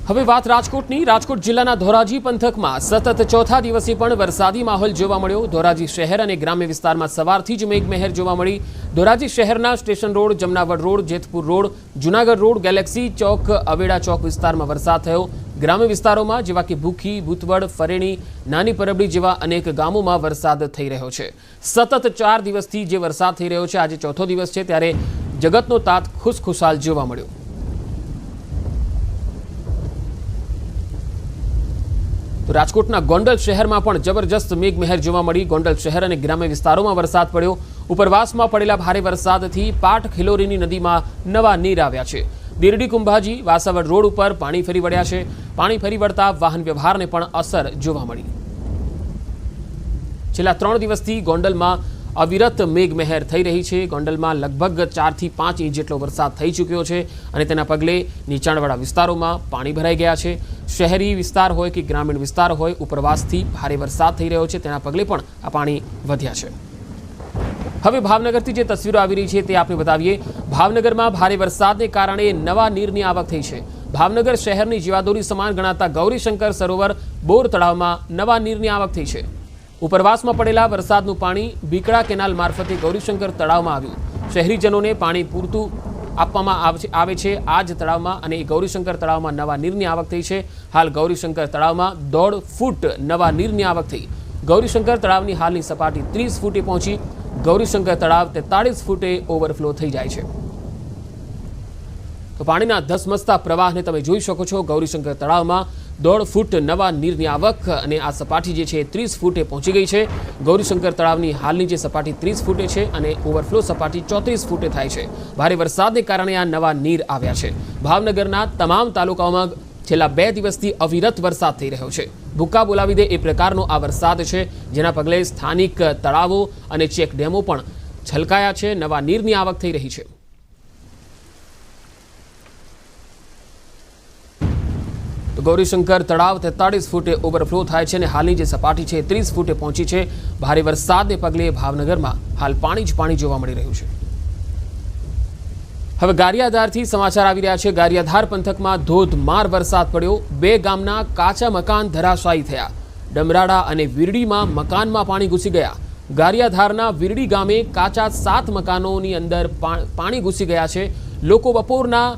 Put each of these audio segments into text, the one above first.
હવે વાત રાજકોટની। રાજકોટ જિલ્લાના ધોરાજી પંથકમાં સતત ચોથા દિવસે પણ વરસાદી માહોલ જોવા મળ્યો। ધોરાજી શહેર અને ગ્રામ્ય વિસ્તારમાં સવારથી જ મેઘમહેર જોવા મળી। ધોરાજી શહેરના station road, Jamnavad road, Jetpur road, Junagadh road, Galaxy Chowk, Aveda Chowk વિસ્તારમાં વરસાદ થયો। ગ્રામ્ય વિસ્તારોમાં જેવા કે ભૂખી, ભૂતવડ, ફરેણી, નાની પરબડી જેવા અનેક ગામોમાં વરસાદ થઈ રહ્યો છે। સતત 4 દિવસથી જે વરસાદ થઈ રહ્યો છે, આજે ચોથો દિવસ છે, ત્યારે જગતનો તાત ખુશખુશાલ જોવા મળ્યો। તો રાજકોટના ગોંડલ શહેરમાં પણ જબરજસ્ત મેઘમહેર જોવા મળી। ગોંડલ શહેર અને ગ્રામ્ય વિસ્તારોમાં વરસાદ પડ્યો। ઉપરવાસમાં પડેલા ભારે વરસાદથી પાટ ખિલોરીની નદીમાં નવા નીર આવ્યા છે। દીરડી કુંભાજી વાસાવડ રોડ ઉપર પાણી ફરી વળ્યા છે। પાણી ફરી વળતા વાહન વ્યવહારને પણ અસર જોવા મળી। છેલ્લા 3 દિવસથી ગોંડલમાં અવિરત મેઘમહેર થઈ રહી છે। ગોંડલમાં લગભગ 4 થી 5 ઇંચ જેટલો વરસાદ થઈ ચૂક્યો છે અને તેના પગલે નીચાણવાળા વિસ્તારોમાં પાણી ભરાઈ ગયા છે। શહેરી વિસ્તાર હોય કે ગ્રામીણ વિસ્તાર હોય, ઉપરવાસથી ભારે વરસાદ થઈ રહ્યો છે, તેના પગલે પણ આ પાણી વધ્યા છે। હવે ભાવનગરથી જે તસવીરો આવી રહી છે તે આપણે બતાવીએ। ભાવનગરમાં ભારે વરસાદને કારણે નવા નીરની આવક થઈ છે। ભાવનગર શહેરની જીવાદોરી સમાન ગણાતા ગૌરીશંકર સરોવર બોર તળાવમાં નવા નીરની આવક થઈ છે। ઉપરવાસમાં પડેલા વરસાદનું પાણી બીકડા કેનાલ મારફતે ગૌરીશંકર તળાવમાં આવ્યું। શહેરીજનોને પાણી પૂરતું આપવામાં આવે છે આ જ તળાવમાં, અને એ ગૌરીશંકર તળાવમાં નવા નીરની આવક થઈ છે। હાલ ગૌરીશંકર તળાવમાં 1.5 ફૂટ નવા નીરની આવક થઈ। ગૌરીશંકર તળાવની હાલની સપાટી 30 ફૂટે પહોંચી। ગૌરીશંકર તળાવ 43 ફૂટે ઓવરફ્લો થઈ જાય છે। તો પાણીના ધસમસતા પ્રવાહને તમે જોઈ શકો છો। ગૌરીશંકર તળાવમાં 1.5 ફૂટ નવા નીરની આવક અને આ સપાટી જે છે 30 ફૂટે પહોંચી ગઈ છે। ગૌરીશંકર તળાવની હાલની જે સપાટી 30 ફૂટે છે અને ઓવરફ્લો સપાટી 34 ફૂટે થાય છે। ભારે વરસાદને કારણે આ નવા નીર આવ્યા છે। ભાવનગરના તમામ તાલુકાઓમાં છેલ્લા 2 દિવસથી અવિરત વરસાદ થઈ રહ્યો છે। ભૂક્કા બોલાવી દે એ પ્રકારનો આ વરસાદ છે, જેના પગલે સ્થાનિક તળાવો અને ચેક ડેમો પણ છલકાયા છે। નવા નીરની આવક થઈ રહી છે। તો ગૌરીશંકર તળાવ 43 ફૂટે ઓવરફ્લો થાય છે અને હાલની જે સપાટી છે 30 ફૂટે પહોંચી છે। ભારે વરસાદને પગલે ભાવનગરમાં હાલ પાણી જ પાણી જોવા મળી રહ્યું છે। હવે ગારિયાધારથી સમાચાર આવી રહ્યા છે। ગારિયાધાર પંથકમાં ધોધમાર વરસાદ પડ્યો। 2 ગામના કાચા મકાન ધરાશાયી થયા। ડમરાડા અને વીરડીમાં મકાનમાં પાણી ઘૂસી ગયા। ગારિયાધારના વીરડી ગામે કાચા 7 મકાનોની અંદર પાણી ઘૂસી ગયા છે। લોકો બપોરના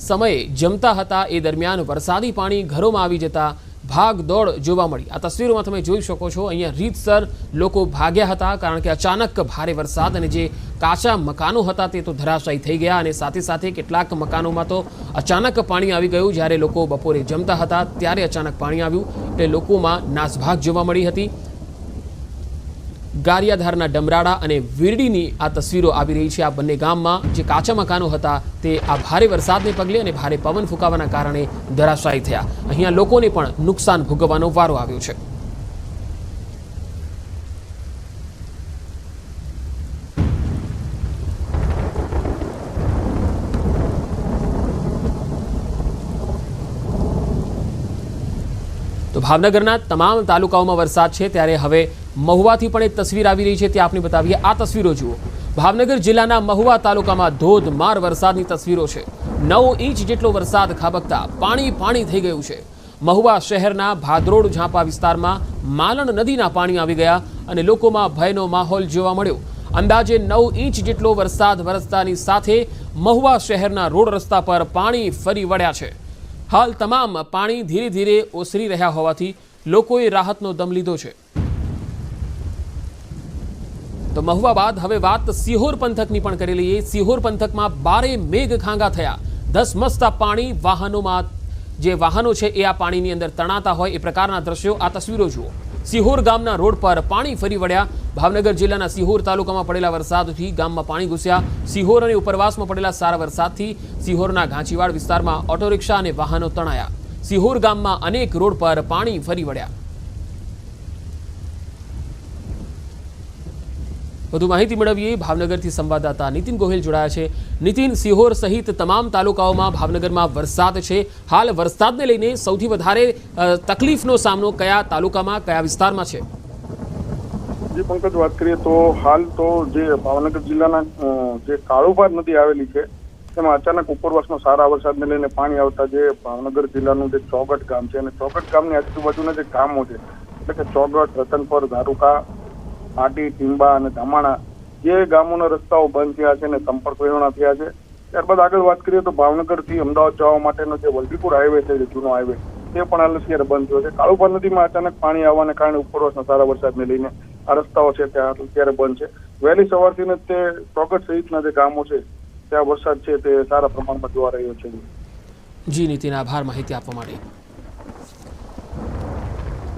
સમયે જમતા હતા, એ દરમિયાન વરસાદી પાણી ઘરોમાં આવી જતા ભાગ દોડ જોવા મળી। આ તસવીરોમાં તમે જોઈ શકો છો। અહીંયા રીતસર લોકો ભાગ્યા હતા, કારણ કે અચાનક ભારે વરસાદ અને જે કાચા મકાનો હતા તે તો ધરાશાયી થઈ ગયા, અને સાથે સાથે કેટલાક મકાનોમાં તો અચાનક પાણી આવી ગયું। જ્યારે લોકો બપોરે જમતા હતા ત્યારે અચાનક પાણી આવ્યું, એટલે લોકોમાં નાસભાગ જોવા મળી હતી। ગારિયાધારના ડમરાડા અને વીરડીની આ તસવીરો આવી રહી છે। આ બંને ગામમાં જે કાચા મકાનો હતા તે આ ભારે વરસાદને પગલે અને ભારે પવન ફૂંકાવાના કારણે ધરાશાયી થયા। અહીંયા લોકોને પણ નુકસાન ભોગવવાનો વારો આવ્યો છે। તો ભાવનગરના તમામ તાલુકાઓમાં વરસાદ છે, ત્યારે હવે મહુવાથી પણ એક તસવીર આવી રહી છે, તે આપણે બતાવીએ। આ તસવીરો જુઓ। ભાવનગર જિલ્લાના મહુવા તાલુકામાં ધોધમાર વરસાદની તસવીરો છે। 9 ઇંચ જેટલો વરસાદ ખાબકતા પાણી થઈ ગયું છે। મહુવા શહેરના ભાદરોડ ઝાંપા વિસ્તારમાં માલણ નદીના પાણી આવી ગયા અને લોકોમાં ભયનો માહોલ જોવા મળ્યો। અંદાજે 9 ઇંચ જેટલો વરસાદ વરસતાની સાથે મહુવા શહેરના રોડ રસ્તા પર પાણી ફરી વળ્યા છે। હાલ તમામ પાણી ધીરે ધીરે ઓસરી રહ્યા હોવાથી લોકોએ રાહતનો દમ લીધો છે। તો મહુવા બાદ હવે વાત સિહોર પંથકની પણ કરી લઈએ। સિહોર પંથકમાં 12 મેઘ ખાંગા થયા। ધસમસતા પાણી વાહનોમાં જે વાહનો છે એ આ પાણીની અંદર તણાતા હોય એ પ્રકારના દ્રશ્યો। આ તસવીરો જુઓ। સિહોર ગામના રોડ પર પાણી ફરી વળ્યા। ભાવનગર જિલ્લાના સિહોર તાલુકામાં પડેલા વરસાદથી ગામમાં પાણી ઘૂસ્યા। સિહોર અને ઉપરવાસમાં પડેલા સારા વરસાદથી સિહોરના ઘાંચીવાડ વિસ્તારમાં ઓટો રિક્ષા અને વાહનો તણાયા। સિહોર ગામમાં અનેક રોડ પર પાણી ફરી વળ્યા। વધુ માહિતી મેળવીએ। ભાવનગરથી સંવાદદાતા નીતિન ગોહિલ જોડાયા છે। નીતિન, સિહોર સહિત તમામ તાલુકાઓમાં ભાવનગરમાં વરસાદ છે। હાલ વરસાદને લઈને સૌથી વધારે તકલીફનો સામનો કયા તાલુકામાં, કયા વિસ્તારમાં છે? જે પંકજ વાત કરીએ તો હાલ તો જે ભાવનગર જિલ્લાના જે કાળુભાર નદી આવેલી છે તેમાં અચાનક ઉપરવાસમાં સારા વરસાદને લઈને પાણી આવતા જે ભાવનગર જિલ્લાનું જે ચોગટ ગામ છે અને ચોગટ ગામની આજુબાજુના જે ગામો છે એટલે કે ચોગટ, રતનપર, ધારુકા, આટી, ટીંબા અને ધામાણા જે ગામોના રસ્તાઓ બંધ થયા છે અને સંપર્ક વિહોણા થયા છે. ત્યારબાદ આગળ વાત કરીએ તો ભાવનગરથી અમદાવાદ જવા માટેનો જે વલભીપુર હાઈવે છે, જે જૂનો હાઈવે, તે પણ હાલ અત્યારે બંધ થયો છે. કાળુભા નદીમાં અચાનક પાણી આવવાને કારણે ઉપરવાસના સારા વરસાદને લઈને આ રસ્તાઓ છે ત્યાં અત્યારે બંધ છે. વહેલી સવારથી જ તે ચોગટ સહિતના જે ગામો છે ત્યાં વરસાદ છે તે સારા પ્રમાણમાં જોવા રહ્યો છે. જી નીતિન, આભાર માહિતી આપવા માટે.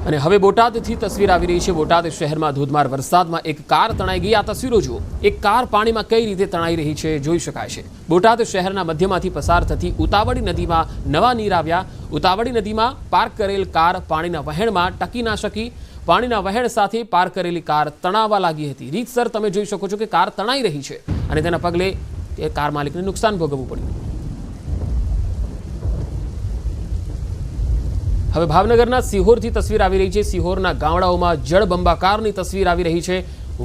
અને હવે બોટાદથી તસવીર આવી રહી છે. બોટાદ શહેરમાં ધોધમાર વરસાદમાં એક કાર તણાઈ ગઈ. આ તસવીરો જુઓ, એક કાર પાણીમાં કઈ રીતે તણાઈ રહી છે જોઈ શકાય છે. બોટાદ શહેરના મધ્યમાંથી પસાર થતી ઉતાવળી નદીમાં નવા નીર આવ્યા. ઉતાવળી નદીમાં પાર્ક કરેલ કાર પાણીના વહેણમાં ટકી ના શકી. પાણીના વહેણ સાથે પાર્ક કરેલી કાર તણાવવા લાગી હતી. રીતસર તમે જોઈ શકો છો કે કાર તણાઈ રહી છે અને તેના પગલે કાર માલિકને નુકસાન ભોગવવું પડ્યું. હવે ભાવનગરના સિહોરથી તસવીર આવી રહી છે. સિહોરના ગામડાઓમાં જળબંબાકારની તસવીર આવી રહી છે.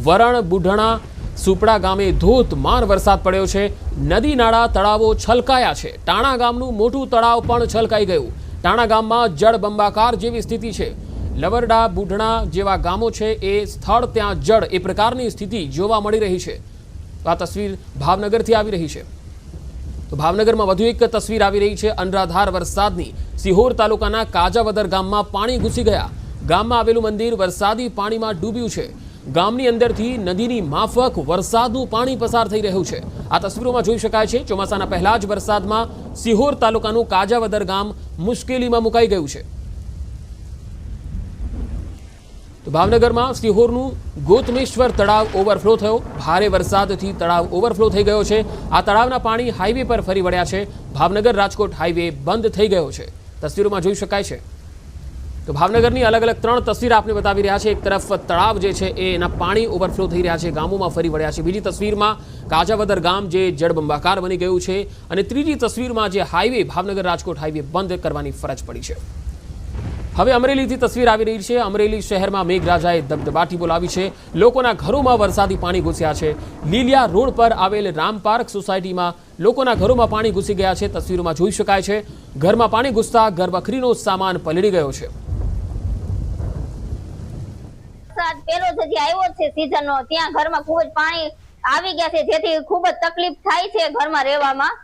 વરણ, બુઢણા, સુપડા ગામે ધોધમાર વરસાદ પડ્યો છે. નદી નાળા તળાવો છલકાયા છે. ટાણા ગામનું મોટું તળાવ પણ છલકાઈ ગયું. ટાણા ગામમાં જળબંબાકાર જેવી સ્થિતિ છે. લવરડા, બુઢણા જેવા ગામો છે એ સ્થળ ત્યાં જળ એ પ્રકારની સ્થિતિ જોવા મળી રહી છે. આ તસવીર ભાવનગરથી આવી રહી છે. તો ભાવનગરમાં વધુ એક તસવીર આવી રહી છે અનરાધાર વરસાદની. સિહોર તાલુકાના કાજાવદર ગામમાં પાણી ઘૂસી ગયા. ગામમાં આવેલું મંદિર વરસાદી પાણીમાં ડૂબ્યું છે. ગામની અંદરથી નદીની માફક વરસાદનું પાણી પસાર થઈ રહ્યું છે. આ તસવીરોમાં જોઈ શકાય છે ચોમાસાના પહેલા જ વરસાદમાં સિહોર તાલુકાનું કાજાવદર ગામ મુશ્કેલીમાં મુકાઈ ગયું છે. તો ભાવનગરમાં સિહોરનું ગોતમેશ્વર તળાવ ઓવરફ્લો થયો. ભારે વરસાદથી તળાવ ઓવરફ્લો થઈ ગયો છે. આ તળાવના પાણી હાઈવે પર ફરી વળ્યા છે. ભાવનગર રાજકોટ હાઈવે બંધ થઈ ગયો છે. તસવીરોમાં જોઈ શકાય છે. તો ભાવનગરની અલગ અલગ 3 તસવીર આપને બતાવી રહ્યા છે. એક તરફ તળાવ જે છે એના પાણી ઓવરફ્લો થઈ રહ્યા છે, ગામોમાં ફરી વળ્યા છે. બીજી તસવીરમાં કાજાવદર ગામ જે જળબંબાકાર બની ગયું છે અને ત્રીજી તસવીરમાં જે હાઈવે ભાવનગર રાજકોટ હાઈવે બંધ કરવાની ફરજ પડી છે. હવે અમરેલીથી તસવીર આવી રહી છે. અમરેલી શહેરમાં મેઘરાજાએ દબદબાટી બોલાવી છે. લોકોના ઘરોમાં વરસાદી પાણી ઘૂસ્યા છે. લીલિયા રોડ પર આવેલ રામ પાર્ક સોસાયટીમાં લોકોના ઘરોમાં પાણી ઘૂસી ગયા છે. તસવીરોમાં જોઈ શકાય છે. ઘરમાં પાણી ઘૂસતા ઘરવખરીનો સામાન પલળી ગયો છે. વરસાદ પેલો જ હજી આવ્યો છે સીઝનનો, ત્યાં ઘરમાં ખૂબ જ પાણી આવી ગયા છે, જેથી ખૂબ જ તકલીફ થાય છે ઘરમાં રહેવામાં.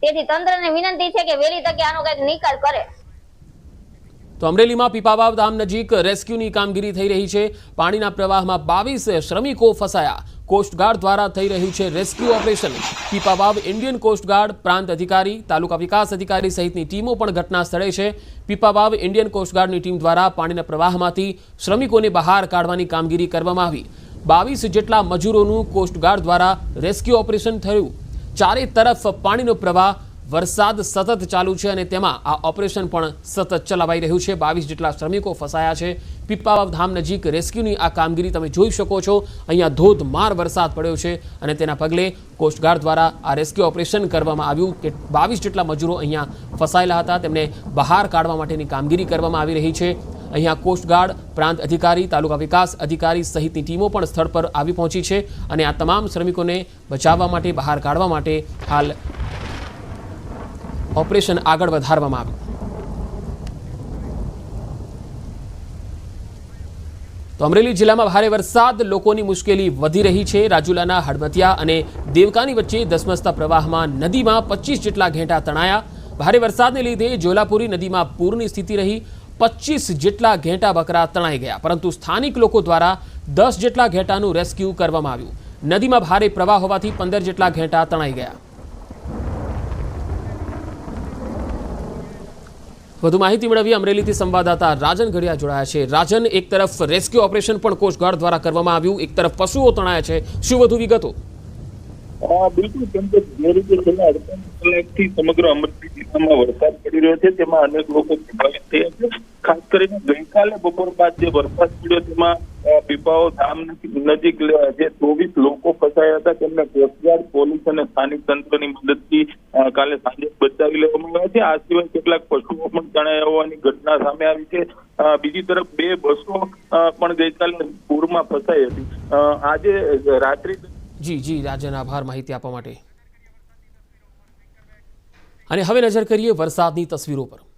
તેથી તંત્રને વિનંતી છે કે વહેલી તકે આનો કંઈક નિકાલ કરે. તો અમરેલીમાં પીપાવાવ ધામ નજીક રેસ્ક્યુની કામગીરી થઈ રહી છે. પાણીના પ્રવાહમાં 22 શ્રમિકો ફસાયા. કોસ્ટગાર્ડ દ્વારા થઈ રહ્યું છે rescue operation. Pipavav Indian Coastguard પ્રાંત અધિકારી, તાલુકા વિકાસ અધિકારી સહિતની ટીમો પણ ઘટના સ્થળે છે. પીપાવાવ ઇન્ડિયન કોસ્ટગાર્ડની ટીમ દ્વારા પાણીના પ્રવાહમાંથી શ્રમિકોને બહાર કાઢવાની કામગીરી કરવામાં આવી. 22 જેટલા મજૂરોનું કોસ્ટગાર્ડ દ્વારા રેસ્ક્યુ ઓપરેશન થયું. ચારે તરફ પાણીનો પ્રવાહ, વરસાદ સતત ચાલુ છે અને તેમાં આ ઓપરેશન પણ સતત ચલાવાઈ રહ્યું છે. 22 જેટલા શ્રમિકો ફસાયા છે. પીપાવાવ ધામ નજીક રેસ્ક્યુની આ કામગીરી તમે જોઈ શકો છો. અહીંયા ધોધમાર વરસાદ પડ્યો છે અને તેના પગલે કોસ્ટગાર્ડ દ્વારા આ રેસ્ક્યુ ઓપરેશન કરવામાં આવ્યું. કે 22 જેટલા મજૂરો અહીંયા ફસાયેલા હતા, તેમને બહાર કાઢવા માટેની કામગીરી કરવામાં આવી રહી છે. અહીંયા કોસ્ટગાર્ડ, પ્રાંત અધિકારી, તાલુકા વિકાસ અધિકારી સહિતની ટીમો પણ સ્થળ પર આવી પહોંચી છે અને આ તમામ શ્રમિકોને બચાવવા માટે, બહાર કાઢવા માટે હાલ ઓપરેશન આગળ વધારવામાં આવ્યું. તો અમરેલી જિલ્લામાં ભારે વરસાદ, લોકોની મુશ્કેલી વધી રહી છે. રાજુલાના હડમતિયા અને દેવકાની વચ્ચે ધસમસતા પ્રવાહમાં નદીમાં 25 જેટલા ઘેટા તણાયા. ભારે વરસાદને લીધે જોલાપુરી નદીમાં પૂરની સ્થિતિ રહી. 25 જેટલા ઘેટા બકરા તણાઈ ગયા, પરંતુ સ્થાનિક લોકો દ્વારા 10 જેટલા ઘેટાનું રેસ્ક્યુ કરવામાં આવ્યું. નદીમાં ભારે પ્રવાહ હોવાથી 15 જેટલા ઘેટા તણાઈ ગયા. વધુ માહિતી મેળવી અમરેલીથી સંવાદદાતા રાજન ઘડિયા જોડાયા છે. રાજન, એક તરફ રેસ્ક્યુ ઓપરેશન પણ કોસ્ટગાર્ડ દ્વારા કરવામાં આવ્યું, એક તરફ પશુઓ તણાયા છે, શું વધુ વિગતો? બિલકુલ, કેમ કે જે રીતે છેલ્લા 48 કલાકથી સમગ્ર અમરેલી જિલ્લામાં વરસાદ પડી રહ્યો છે તેમાં અનેક લોકો પ્રભાવિત થયા છે. ખાસ કરીને ગઈકાલે બપોર બાદ જે વરસાદ પડ્યો તેમાં પીપાવાવ ધામ નજીક જે 24 લોકો ફસાયા હતા તેમને કોસ્ટગાર્ડ, પોલીસ અને સ્થાનિક તંત્રની મદદથી કાલે સાંજે બચાવી લેવામાં આવ્યા છે. આ સિવાય કેટલાક પશુઓ પણ તણાયા હોવાની ઘટના સામે આવી છે. બીજી તરફ 2 બસો પણ ગઈકાલે પૂરમાં ફસાઈ હતી. આજે રાત્રિ જી રાજન, આભાર માહિતી આપવા માટે. અને હવે નજર કરીએ વરસાદની તસવીરો પર।